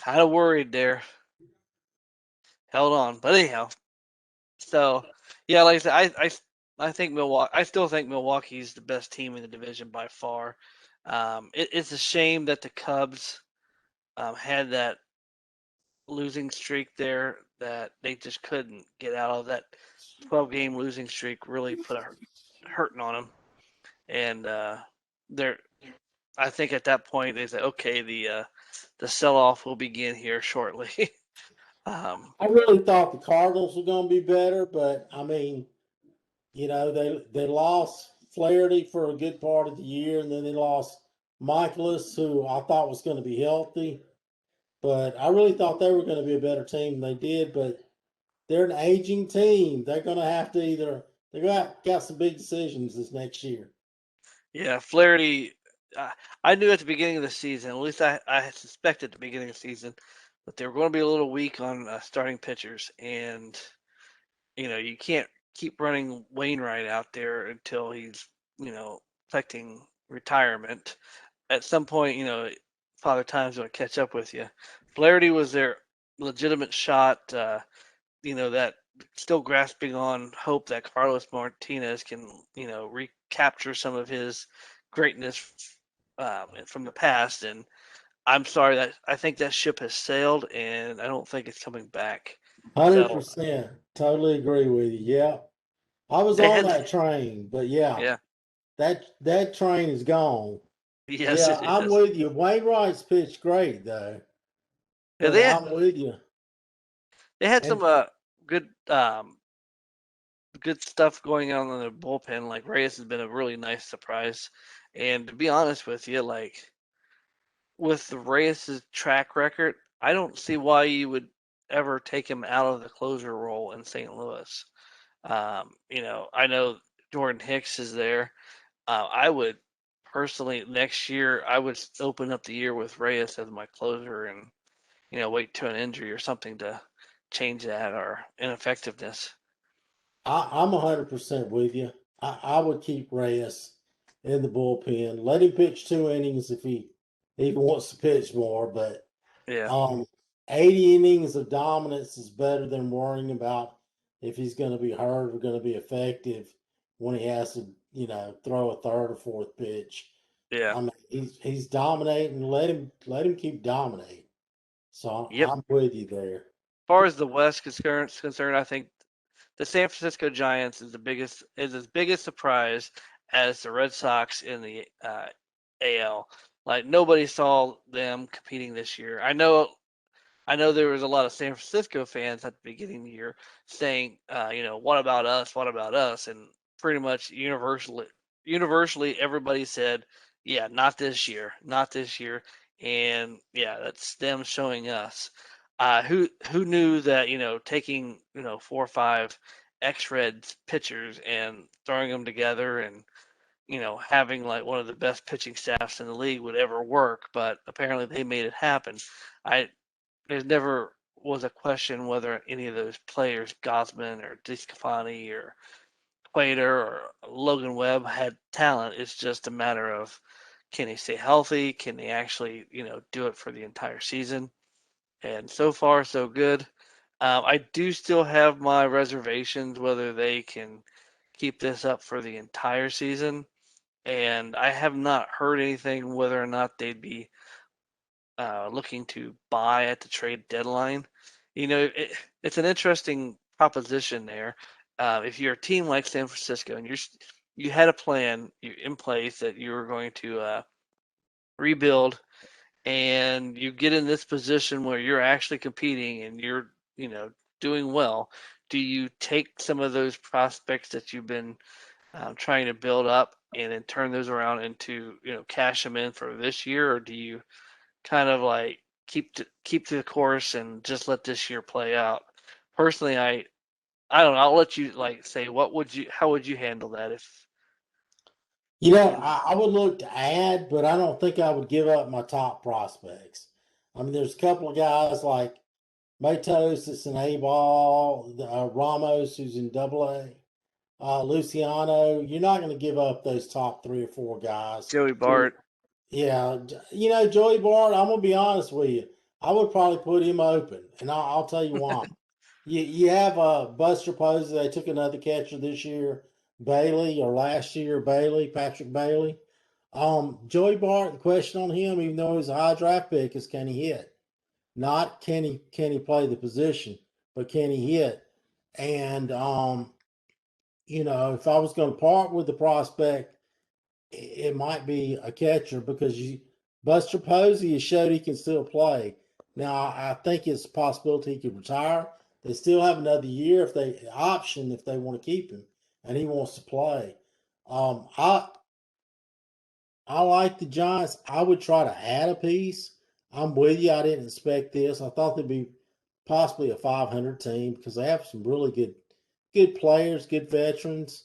of worried there. Held on, but anyhow. So yeah, like I said, I think Milwaukee. I still think Milwaukee's the best team in the division by far. It's a shame that the Cubs had that losing streak there that they just couldn't get out of. That 12-game losing streak really put a hurting on them, and they're. I think at that point they said, okay, the sell off will begin here shortly. I really thought the Cardinals were going to be better, but I mean, they lost Flaherty for a good part of the year, and then they lost Michaelis, who I thought was going to be healthy. But I really thought they were going to be a better team than they did. But they're an aging team. They're going to have to got some big decisions this next year. Yeah, Flaherty. Uh, I knew at the beginning of the season, at least I suspected at the beginning of the season, that they were going to be a little weak on starting pitchers, and you can't keep running Wainwright out there until he's affecting retirement. At some point, Father Time's going to catch up with you. Flaherty was their legitimate shot. That still grasping on hope that Carlos Martinez can, recapture some of his greatness from the past. And I'm sorry that I think that ship has sailed, and I don't think it's coming back. So 100%. Totally agree with you. Yeah. I was they on had, that train, but yeah, yeah, that train is gone. yes, Yeah, it I'm is. with you. Wainwright's pitched great though, Yeah, but I'm with you. they had some And good good stuff going on in the bullpen. Like Reyes has been a really nice surprise, and to be honest with you, like with Reyes' track record, I don't see why you would ever take him out of the closer role in St. Louis. I know Jordan Hicks is there. I would personally next year I would open up the year with Reyes as my closer, and wait to an injury or something to change that or ineffectiveness. I'm 100% with you. I would keep Reyes in the bullpen. Let him pitch 2 innings if he even wants to pitch more. But Yeah, 80 innings of dominance is better than worrying about if he's going to be hurt or going to be effective when he has to, throw a third or fourth pitch. yeah, I mean, he's dominating. Let him keep dominating. So yep. I'm with you there. Far as the West is concerned, I think the San Francisco Giants is as big a surprise as the Red Sox in the AL. Like nobody saw them competing this year. I know there was a lot of San Francisco fans at the beginning of the year saying, what about us? What about us? And pretty much universally, everybody said, yeah, not this year, not this year. And yeah, that's them showing us. Who knew that taking 4 or 5 X-Red pitchers and throwing them together and having like one of the best pitching staffs in the league would ever work, but apparently they made it happen. I there never was a question whether any of those players, Gosman or DeSclafani or Quater or Logan Webb, had talent. It's just a matter of can they stay healthy? Can they actually, do it for the entire season? And so far, so good. I do still have my reservations whether they can keep this up for the entire season. And I have not heard anything whether or not they'd be looking to buy at the trade deadline. It's an interesting proposition there. If you're a team like San Francisco and you had a plan in place that you were going to rebuild, and you get in this position where you're actually competing and you're doing well, do you take some of those prospects that you've been trying to build up and then turn those around into cash them in for this year, or do you kind of like keep to the course and just let this year play out? Personally, I don't know. I'll let you say how would you handle that if I would look to add, but I don't think I would give up my top prospects. I mean, there's a couple of guys like Matos that's an A ball, Ramos who's in Double A, Luciano. You're not going to give up those top 3 or 4 guys. Joey Bart? Yeah, Joey Bart. I'm gonna be honest with you. I would probably put him open, and I'll tell you why. You have Buster Posey. They took another catcher this year, Bailey, or last year Bailey, Patrick Bailey. Joey Bart. The question on him, even though he's a high draft pick, is can he hit? Not can he play the position, but can he hit? And if I was going to part with the prospect, it might be a catcher because Buster Posey has showed he can still play. Now I think it's a possibility he could retire. They still have another year if they want to keep him, and he wants to play. I like the Giants. I would try to add a piece. I'm with you. I didn't expect this. I thought they'd be possibly a 500 team because they have some really good players, good veterans.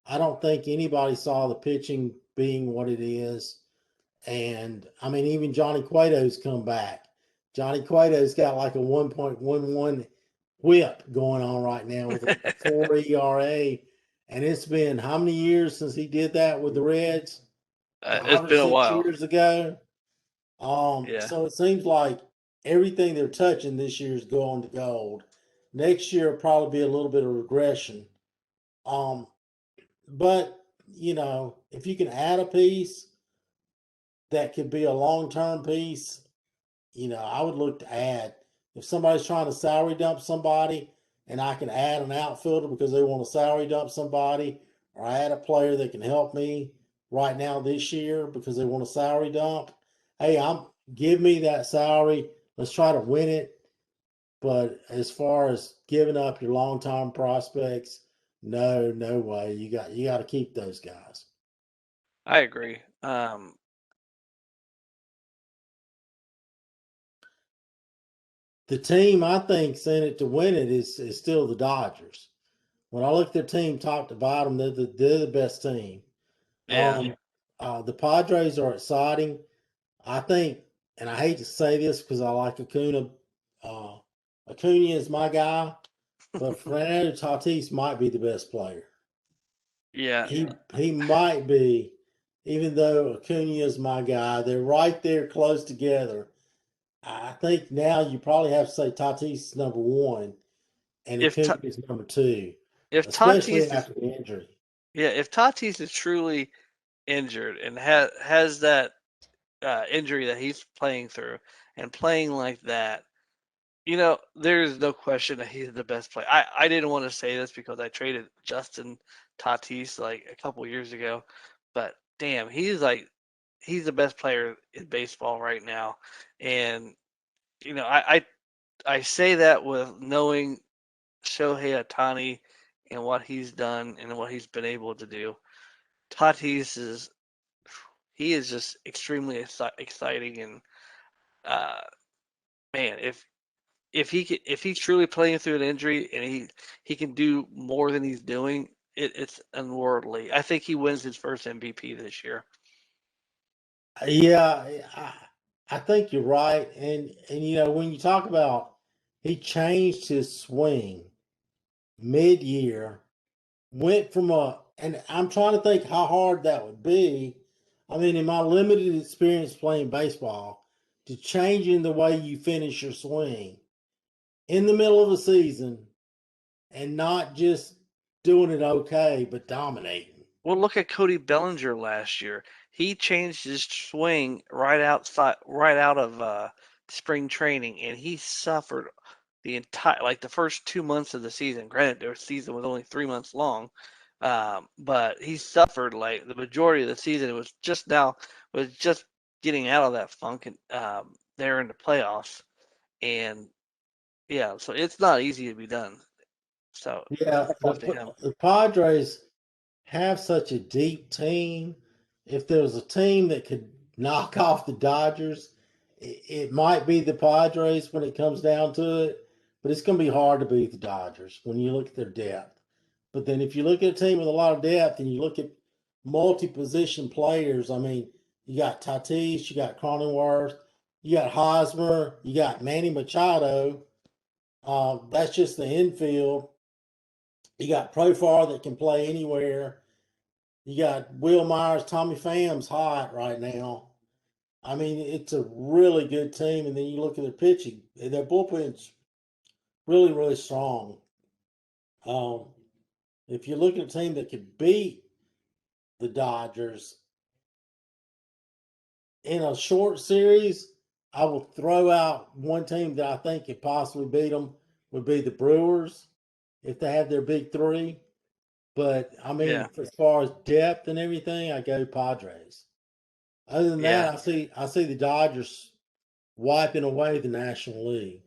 I don't think anybody saw the pitching being what it is. And I mean, even Johnny Cueto's come back. Johnny Cueto's got like a 1.11 whip going on right now with a 4 ERA. And it's been how many years since he did that with the Reds? It's Five or been a six while. years ago. Yeah, So it seems like everything they're touching this year is going to gold. Next year will probably be a little bit of regression. Um, but if you can add a piece that could be a long term piece, I would look to add. If somebody's trying to salary dump somebody, and I can add an outfielder because they want to salary dump somebody, or I add a player that can help me right now this year because they want to salary dump. Hey, give me that salary. Let's try to win it. But as far as giving up your long term prospects, no way. You got to keep those guys. I agree. The team I think's in it to win it is still the Dodgers. When I look at their team top to bottom, they're the best team. Yeah, The Padres are exciting. I think, and I hate to say this because I like Acuna. Uh, Acuna is my guy, but Fernando Tatis might be the best player. yeah. He might be, even though Acuna is my guy. They're right there, close together. I think now you probably have to say Tatis is number 1 and If Acuna is number 2, if especially Tatis is after the injury. if Tatis is truly injured and has that injury that he's playing through and playing like that, there's no question that he's the best player. I didn't want to say this because I traded Justin Tatis like a couple years ago, but damn, he's the best player in baseball right now. And I say that with knowing Shohei Ohtani and what he's done and what he's been able to do. Tatis is just extremely exciting, and uh, man, if he's truly playing through an injury and he can do more than he's doing, it's unworldly. I think he wins his first MVP this year. Yeah, I think you're right. And when you talk about he changed his swing mid-year, went from and I'm trying to think how hard that would be. I mean, in my limited experience playing baseball, to changing the way you finish your swing in the middle of a season and not just doing it okay, but dominating. Well, look at Cody Bellinger last year. He changed his swing right out of spring training, and he suffered the entire the first 2 months of the season. Granted, their season was only 3 months long, but he suffered like the majority of the season. It was just getting out of that funk and there in the playoffs, and yeah, so it's not easy to be done. So Yeah, hats off to him. the Padres have such a deep team. If there was a team that could knock off the Dodgers, it might be the Padres when it comes down to it. but it's going to be hard to beat the Dodgers when you look at their depth. But then if you look at a team with a lot of depth and you look at multi-position players, I mean, you got Tatis, you got Cronenworth, you got Hosmer, you got Manny Machado. That's just the infield. You got Profar that can play anywhere. You got Will Myers, Tommy Pham's hot right now. I mean, it's a really good team. And then you look at their pitching, their bullpen's really, really strong. Um, if you look at a team that could beat the Dodgers in a short series, I will throw out one team that I think could possibly beat them would be the Brewers if they have their big three. But I Yeah, mean, as far as depth and everything, I go Padres. Other than yeah. that, I see the Dodgers wiping away the National League.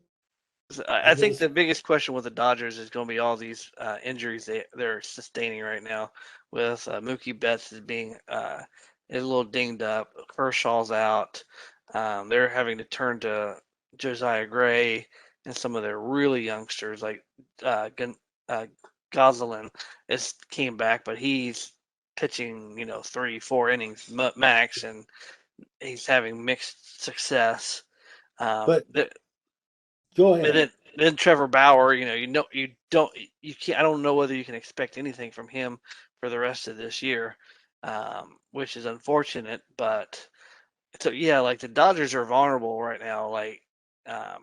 I I think just the biggest question with the Dodgers is going to be all these injuries they're sustaining right now. With Mookie Betts is being is a little dinged up. Kershaw's out. They're having to turn to Josiah Gray and some of their really youngsters like uh, Gosselin is came back, but he's pitching 3-4 innings max, and he's having mixed success. but The, go but ahead. then Trevor Bauer, you don't you can't. I don't know whether you can expect anything from him for the rest of this year, which is unfortunate. But so yeah, like the Dodgers are vulnerable right now. Like, um,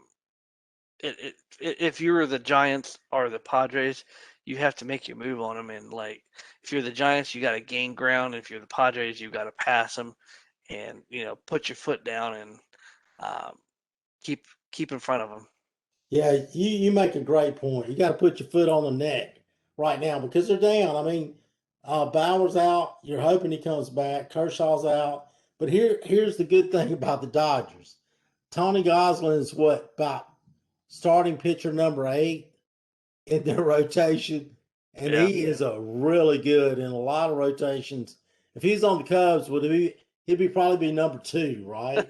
if you were the Giants or the Padres, you have to make your move on them. And like, if you're the Giants, you got to gain ground. If you're the Padres, you got to pass them, and put your foot down and um, keep keep in front of them. Yeah, you make a great point. You got to put your foot on the neck right now because they're down. I mean, Bauer's out. You're hoping he comes back. Kershaw's out. But here's the good thing about the Dodgers. Tony Goslin is what about starting pitcher number 8 in their rotation, and Yeah, he is a really good in a lot of rotations. If he's on the Cubs, he'd be probably be number 2, right?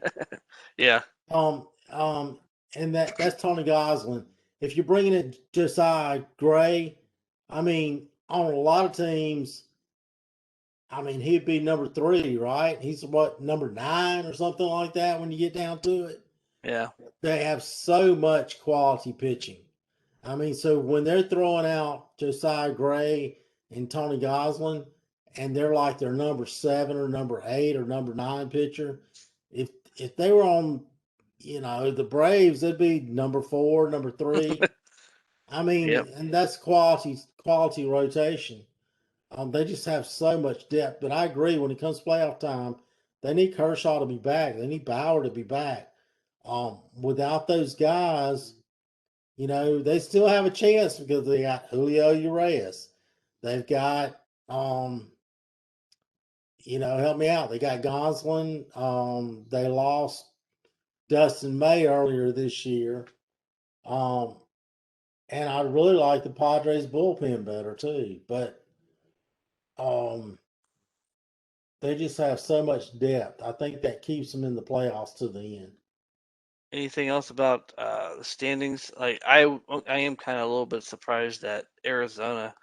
yeah. Um, um, and that's Tony Goslin. If you're bringing in Josiah Gray, I mean, on a lot of teams, I mean, he'd be number 3, right? He's what, number 9 or something like that when you get down to it. Yeah, They have so much quality pitching. I mean, so when they're throwing out Josiah Gray and Tony Goslin, and they're like their number 7 or number 8 or number 9 pitcher, if if they were on, the Braves, they'd be number 4, number 3. I yep. mean, and that's quality rotation. They just have so much depth. But I agree, when it comes to playoff time, they need Kershaw to be back. They need Bauer to be back. Without those guys, they still have a chance because they got Julio Urias. They've got, help me out. They got Goslin. They lost Dustin May earlier this year. Um, and I really like the Padres bullpen better too. But um, they just have so much depth. I think that keeps them in the playoffs to the end. Anything else about the standings? Like I am kind of a little bit surprised that Arizona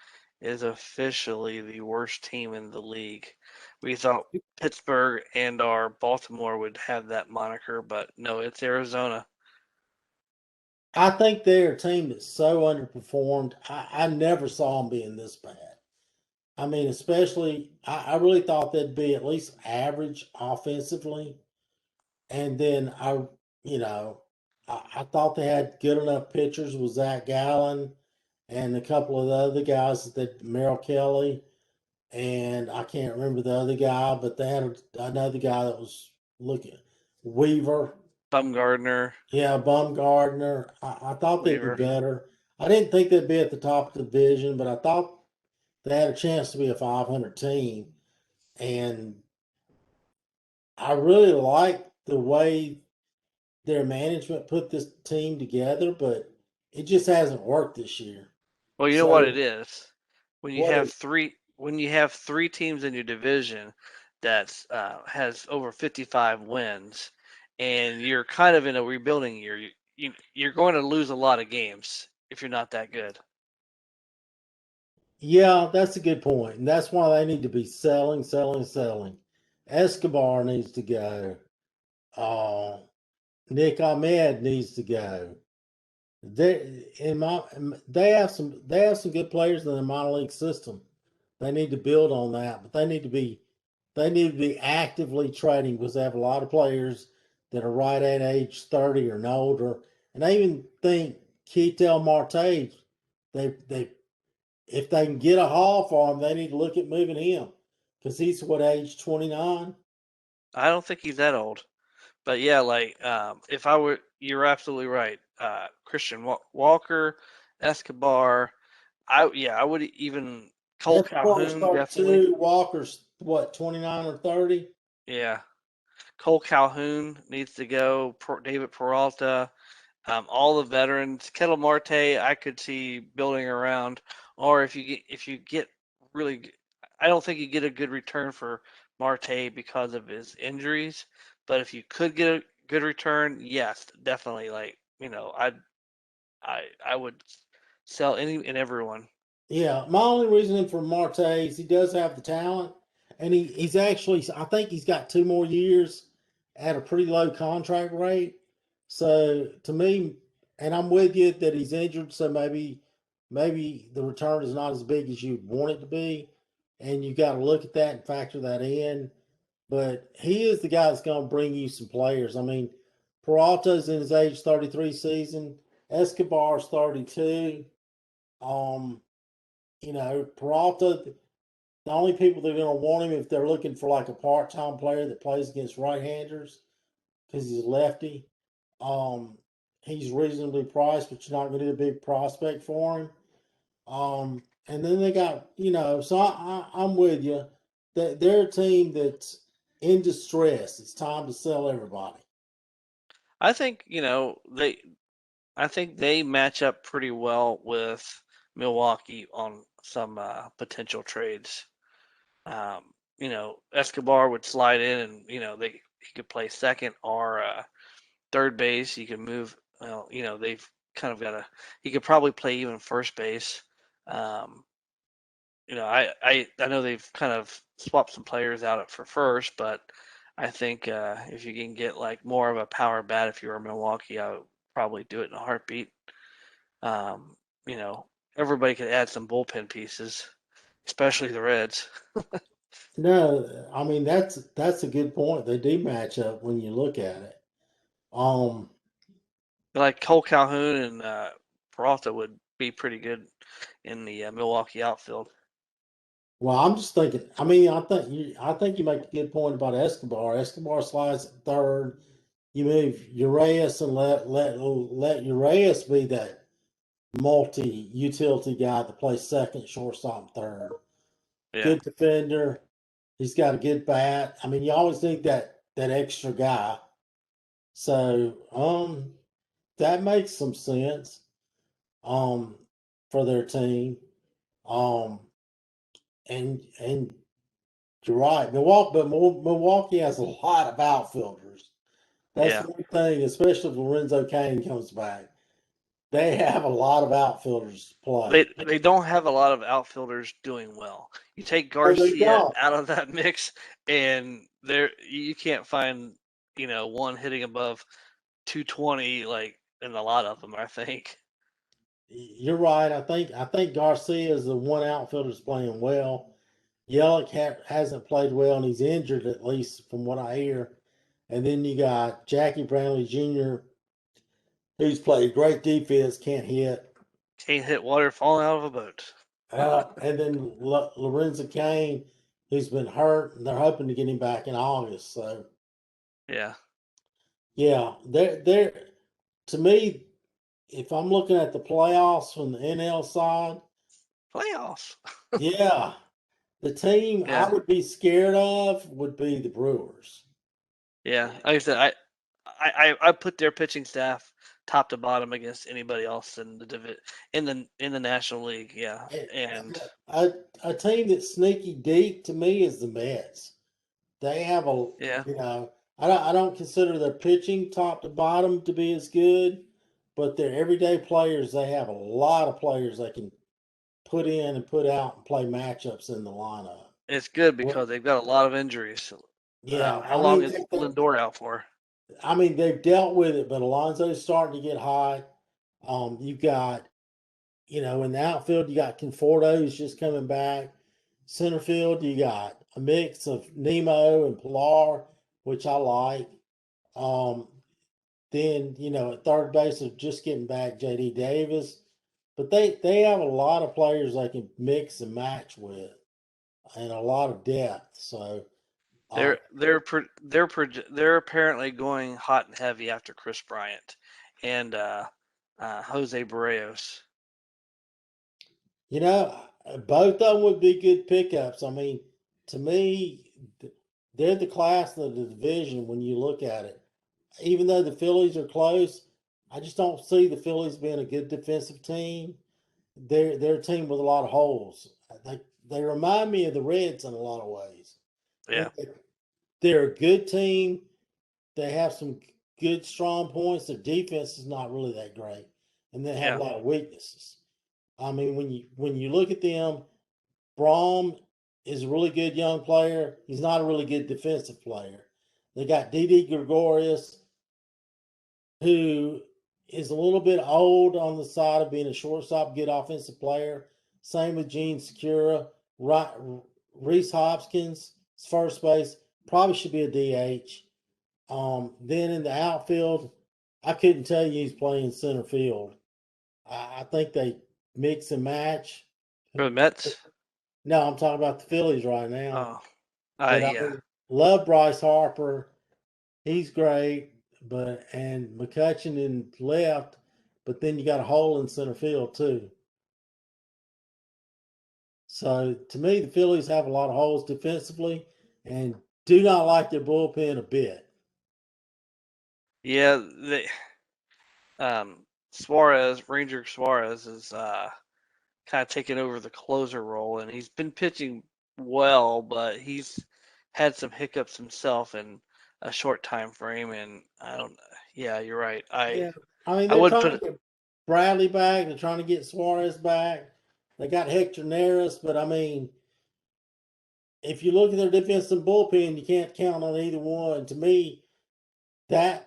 is officially the worst team in the league. We thought Pittsburgh and our Baltimore would have that moniker, but no, it's Arizona. I think they're a team that's so underperformed. I never saw them being this bad. I mean, especially, I really thought they'd be at least average offensively. And then I thought they had good enough pitchers with Zach Gallen and a couple of the other guys that Merrill Kelly, and I can't remember the other guy, but they had another guy that was looking Weaver. Bumgardner, Yeah, Bumgardner. I thought they'd be Weaver. better. I didn't think they'd be at the top of the division, but I thought they had a chance to be a 500 team. And I really like the way their management put this team together, but it just hasn't worked this year. Well, you know what it So is. what is When you have three teams in your division that's has over 55 wins, and you're kind of in a rebuilding year. you're going to lose a lot of games if you're not that good. Yeah, that's a good point, and that's why they need to be selling, selling, selling. Escobar needs to go. Uh, Nick Ahmed needs to go. They have some good players in the minor league system. They need to build on that, but they need to be actively trading because they have a lot of players that are right at age 30 or older. And I even think Ketel Marte, they if they can get a haul for him, they need to look at moving him because he's what, age 29. I don't think he's that old. But yeah, like if I were, you're absolutely right. Christian Walker, Escobar. I would even Cole Escobar's Calhoun definitely. 32. Walker's what, 29 or 30. Yeah, Cole Calhoun needs to go. David Peralta, all the veterans. Kettle Marte, I could see building around. Or if you get really, I don't think you get a good return for Marte because of his injuries. But if you could get a good return, yes, definitely. Like I would sell any and everyone. Yeah, my only reasoning for Marte is he does have the talent, and he's actually, I think he's got 2 more years at a pretty low contract rate. So to me, and I'm with you that he's injured, so maybe the return is not as big as you want it to be, and you got to look at that and factor that in. But he is the guy that's going to bring you some players. I mean, Peralta's in his age 33 season. Escobar's 32. Um, Peralta, the only people that are going to want him if they're looking for like a part-time player that plays against right-handers because he's a lefty. Um, he's reasonably priced, but you're not going to get a big prospect for him. And then they got, so I'm with you. They're a team that's in distress. It's time to sell everybody. I think I think they match up pretty well with Milwaukee on some potential trades. Escobar would slide in, and he could play second or third base. He could move. Well, they've kind of got a. He could probably play even first base. Um, I know they've kind of swapped some players out for first, but I think if you can get like more of a power bat, if you were Milwaukee, I would probably do it in a heartbeat. Um, you know, Everybody could add some bullpen pieces, especially the Reds. No, I mean that's a good point. They do match up when you look at it. Um, Like Cole Calhoun and Peralta would be pretty good in the Milwaukee outfield. Well, I'm just thinking. I think you make a good point about Escobar. Escobar slides at third. You move Urias and let Urias be that multi utility guy that plays second, shortstop, third. Yeah, Good defender. He's got a good bat. I mean, you always need that extra guy. So that makes some sense um for their team. Um and You're right. Milwaukee has a lot of outfielders. That's yeah. one thing, especially if Lorenzo Kane comes back. They have a lot of outfielders to They play. they don't have a lot of outfielders doing well. You take No, they Garcia don't. out of that mix, and there you can't find one hitting above 220 like in a lot of them. I think. You're right. I think Garcia is the one outfielder that's playing well. Yelich hasn't played well, and he's injured at least from what I hear. And then you got Jackie Brownlee Jr., who's played great defense, can't hit. Can't hit water falling out of a boat. And then Lorenzo Kane, who's been hurt, and they're hoping to get him back in August. So Yeah, yeah, they're to me, if I'm looking at the playoffs from the NL side, playoffs. yeah, the team I Yeah, would be scared of would be the Brewers. yeah. Like I said, I put their pitching staff top to bottom against anybody else in the in the National League. Yeah, A, and a, a team that's sneaky deep to me is the Mets. They have a yeah, you know I don't consider their pitching top to bottom to be as good, but they're everyday players. They have a lot of players they can put in and put out and play matchups in the lineup. It's good Well, because they've got a lot of injuries. yeah, How long is Lindor out for? I mean they've dealt with it, but Alonso's starting to get hot. You've got, in the outfield, you got Conforto who's just coming back. Center field, you got a mix of Nemo and Pilar, which I like. Um, then, at third base, they're just getting back JD Davis. But they have a lot of players they can mix and match with and a lot of depth. So, uh, They're apparently going hot and heavy after Chris Bryant and Jose Barrios. both of them would be good pickups. I mean, to me, they're the class of the division when you look at it. Even though the Phillies are close, I just don't see the Phillies being a good defensive team. They're a team with a lot of holes. They remind me of the Reds in a lot of ways. Yeah, They're a good team. They have some good strong points. Their defense is not really that great, and they have a yeah, lot of weaknesses. I mean, when you look at them, Braum is a really good young player. He's not a really good defensive player. They got Didi Gregorius, who is a little bit old on the side of being a shortstop, good offensive player. Same with Gene Secura. Reese Hopkins, first base, probably should be a DH. Then in the outfield, I couldn't tell you he's playing center field. I think they mix and match. for the Mets. No, I'm talking about the Phillies right now. Oh, But I yeah, mean, love Bryce Harper. He's great, and McCutcheon in left, but then you got a hole in center field too. So to me, the Phillies have a lot of holes defensively, and do not like their bullpen a bit. yeah. Ranger Suarez is kind of taking over the closer role, and he's been pitching well, but he's had some hiccups himself in a short time frame, and I don't. Yeah, you're right. Yeah, I mean I they're would trying to put get Bradley back. They're trying to get Suarez back. They got Hector Neris, but I mean, if you look at their defensive bullpen, you can't count on either one. To me, I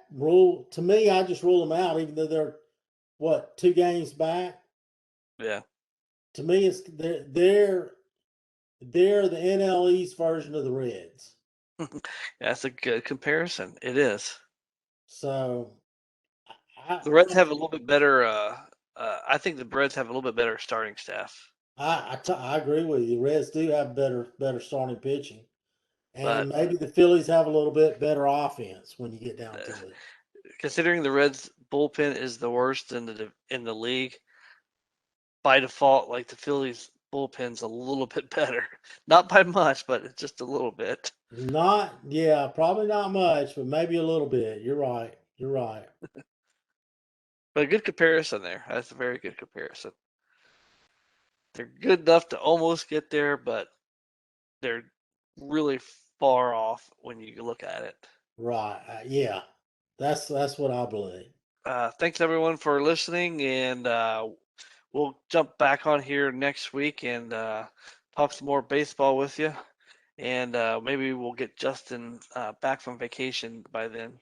just rule them out, even though they're what 2 games back. yeah. To me, it's they're the NL East version of the Reds. That's a good comparison. It is. So I The Reds have a little bit better. I think the Reds have a little bit better starting staff, I agree with you. The Reds do have better starting pitching, and but maybe the Phillies have a little bit better offense when you get down to it. considering the Reds bullpen is the worst in the league, by default, like the Phillies bullpen's a little bit better. Not by much, but it's just a little bit. Not yeah, probably not much, but maybe a little bit. You're right. You're right. But a good comparison there. That's a very good comparison. They're good enough to almost get there, but they're really far off when you look at it. Right. Yeah. That's what I believe. Thanks everyone for listening, and we'll jump back on here next week and talk some more baseball with you. And maybe we'll get Justin back from vacation by then.